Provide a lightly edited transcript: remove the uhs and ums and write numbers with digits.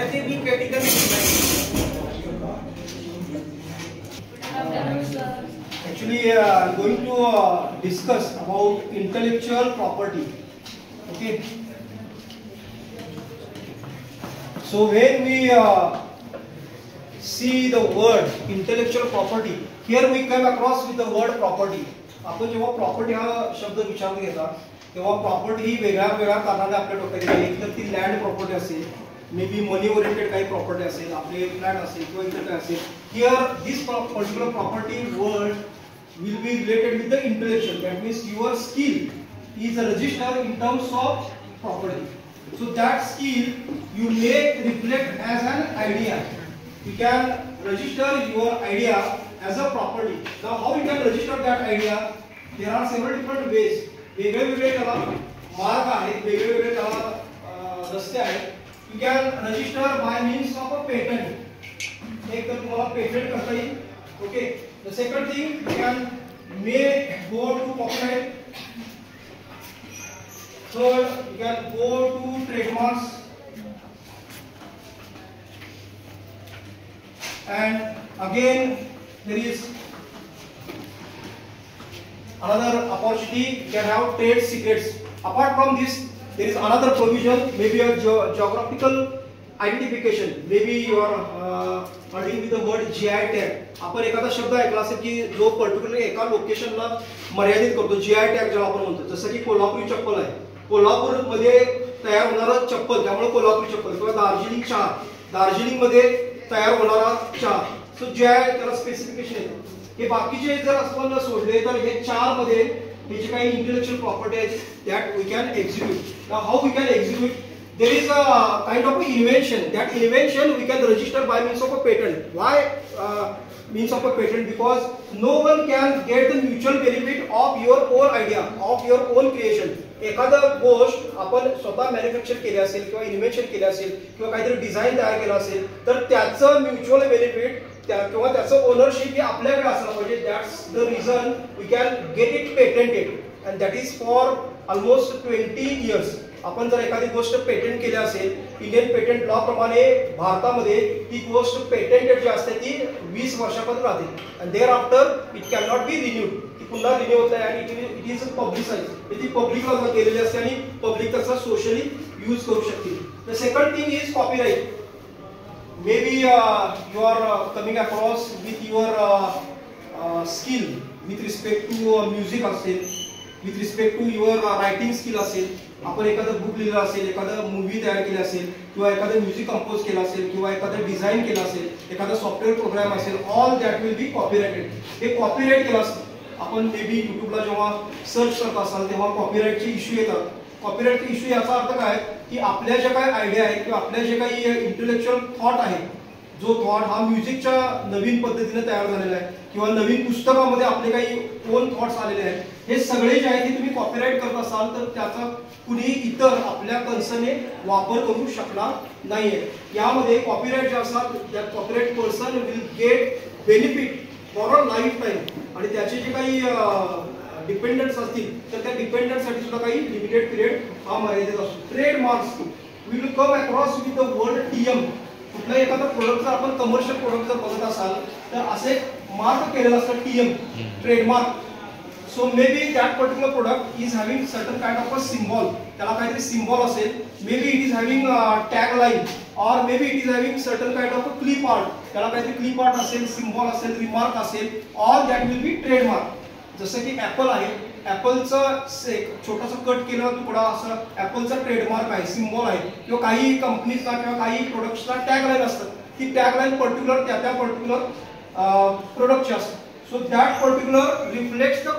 त्याचे मी category actually I'm going to discuss about intellectual property. Okay, so when we see the word intellectual property, here we come across with the word property. आपण जेव्हा property हा शब्द विचारात घेता तेव्हा property ही वेगळ्या वेगळ्या कारणाने आपल्या डोक्यात येते. एक तर ती लँड प्रॉपर्टी असेल, मे बी मनी ओरिएंटेड काही प्रॉपर्टी असेल, आपले फ्लॅट असेल किंवा इतर काय असेल. Here this particular property word will be related with the intellectual. That means your skill is a register in terms of property. So that skill you may reflect as an idea. You can register your idea as a property. Now how you can register that idea? There are several different ways. वेगवेगळे त्याला मार्ग आहेत, वेगवेगळे त्याला रस्ते आहेत. You can register by means of a patent. एक तर तुम्हाला पेटेंट करता येईल. Okay. The second thing, you can may go to copyright. Third, you can go to trademarks. And again, there is another opportunity. You can have trade secrets. Apart from this, there is another provision, maybe a geographical identification. Maybe you are dealing with the word GI tag. आपण एखादा शब्द ऐकला असेल की जो particular एका लोकेशनला मर्यादित करतो. GI टॅग ज्याला आपण म्हणतो, जसं की कोल्हापुरी चप्पल आहे, कोल्हापूर मध्ये तयार होणारा चप्पल, त्यामुळे कोल्हापुरी चप्पल. किंवा दार्जिलिंग चहा, दार्जिलिंग मध्ये तयार होणारा चहा. सो GI त्याला स्पेसिफिकेशन येतं. हे बाकीचे जर आपण सोडले तर हे चार मध्ये हे जे काही इंटेलेक्चुअल प्रॉपर्टी आहेत that we can execute. Now how we can execute? There is a kind of invention. That invention we can register by means of a patent. Why means of a patent? Because no one can get the mutual benefit of your own idea, of your own creation. एखादा गोष्ट आपण स्वतः manufacture केली असेल किंवा invention केलं असेल किंवा काहीतरी डिझाईन तयार केलं असेल तर त्याचं म्युच्युअल बेनिफिट किंवा त्याचं ओनरशिप हे आपल्याकडे असलं पाहिजे. That's the reason we can get it patented and that is for almost 20 years. आपण जर एखादी गोष्ट पेटेंट केली असेल, इंडियन पेटेंट लॉ प्रमाणे भारतामध्ये ती गोष्ट पेटेंटेड जी असते ती 20 वर्षापर्यंत राहते. And thereafter it can not be renewed. ती पुन्हा रिन्यू होत नाही आणि इट इज पब्लिसाइज. ती पब्लिकला केलेली असते आणि पब्लिक त्याचा सोशली यूज करू शकते. The second thing is copyright. Maybe you are coming across with your skill with respect to music असेल, with respect to your writing skill असेल. आपण एखादं बुक लिहिलं असेल, एखादं मूवी तयार केली असेल किंवा एखादं म्युझिक कंपोज केलं असेल किंवा एखादं डिझाईन केलं असेल, एखादा सॉफ्टवेअर प्रोग्राम असेल, all that will be copyrighted. हे कॉपीराइट केलं असतं. आपण मे बी युट्यूबला जेव्हा सर्च करत असाल तेव्हा कॉपीराइटचे इश्यू येतात. कॉपीराइटचे इश्यू याचा अर्थ काय की आपल्या ज्या काही आयडिया आहेत किंवा आपल्या जे काही इंटेलेक्चुअल थॉट आहे, जो थॉट हा म्युझिकच्या नवीन पद्धतीने तयार झालेला आहे किंवा नवीन पुस्तकामध्ये आपले काही ओन थॉट्स आलेले आहेत, हे सगळे जे आहे ते तुम्ही कॉपीराइट करत असाल तर त्याचा कुणी इतर आपल्या कन्सर्नने वापर करू शकणार नाहीये. यामध्ये कॉपीराइट जे असतात that copyright person will get benefit for a life time. आणि त्याचे जे काही डिपेंडन्स असतील तर त्या डिपेंडन्ससाठी सुद्धा काही लिमिटेड पिरियड हा मर्यादित असतो. Trademarks will come across with the word TM. कुठलाही एखादा प्रोडक्ट जर आपण कमर्शियल प्रोडक्ट जर बघत असाल तर असे मार्क केलेलं असतं TM, trademark. So maybe that particular product is having certain kind of a symbol. त्याला काहीतरी सिम्बॉल असेल. Maybe it is having a tagline or maybe it is having certain kind of a clip art. त्याला काहीतरी clip art असेल, symbol असेल, remark असेल. All that will be trademark. जसं की ऍपल आहे, ऍपलचं एक छोटासा कट केलेला तुकडा असं ऍपलचा ट्रेडमार्क आहे, सिम्बॉल आहे. किंवा काही कंपनीजला किंवा काही प्रोडक्ट्सला टॅगलाईन असतात. ती टॅगलाईन पर्टिक्युलर त्या पर्टिक्युलर प्रोडक्टची असते. So that particular reflects the